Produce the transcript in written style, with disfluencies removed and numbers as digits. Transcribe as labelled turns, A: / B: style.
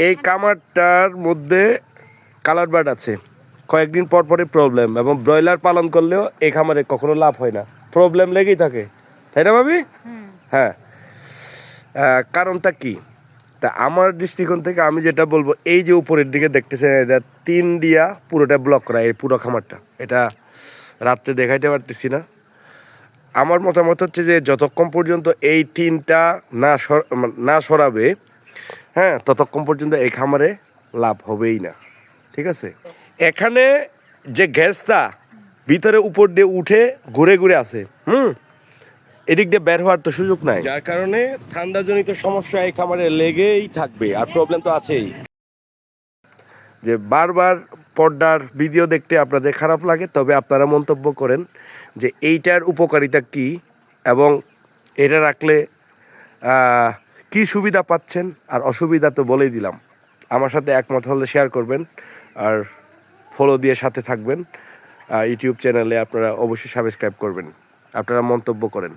A: এই কামারটার মধ্যে colour bird আছে, কয়েকদিন পর পরই প্রবলেম, এবং ব্রয়লার পালন করলেও এই খামারে কখনো লাভ হয় না, প্রবলেম লেগেই থাকে, তাই না ভাবি? হ্যাঁ, কারণটা কি? তা আমার দৃষ্টিকোণ থেকে আমি যেটা বলবো, এই যে উপরের দিকে দেখতেছেন এটা 3 দিয়া পুরোটা ব্লক করা, এই পুরো খামারটা, এটা রাত্রে দেখাইতে পারতেছি না। আমার মতামত হচ্ছে যে যতক্ষণ পর্যন্ত এই টিনটা না সরাবে, হ্যাঁ, ততক্ষণ পর্যন্ত এই খামারে লাভ হবেই না, ঠিক আছে? এখানে যে গ্যাসটা ভিতরে উপর দিয়ে উঠে ঘুরে ঘুরে আছে, এদিক দিয়ে বের হওয়ার তো সুযোগ নাই, যার কারণে ঠান্ডাজনিত সমস্যা এই খামারে লেগেই থাকবে, আর প্রবলেম তো আছেই। যে বারবার পর্দার ভিডিও দেখতে আপনাদের খারাপ লাগে, তবে আপনারা মন্তব্য করেন যে এইটার উপকারিতা কি, এবং এটা রাখলে কি সুবিধা পাচ্ছেন, আর অসুবিধা তো বলেই দিলাম। আমার সাথে একমত হলে শেয়ার করবেন, আর ফলো দিয়ে সাথে থাকবেন। ইউটিউব চ্যানেলে আপনারা অবশ্যই সাবস্ক্রাইব করবেন, আপনারা মন্তব্য করেন।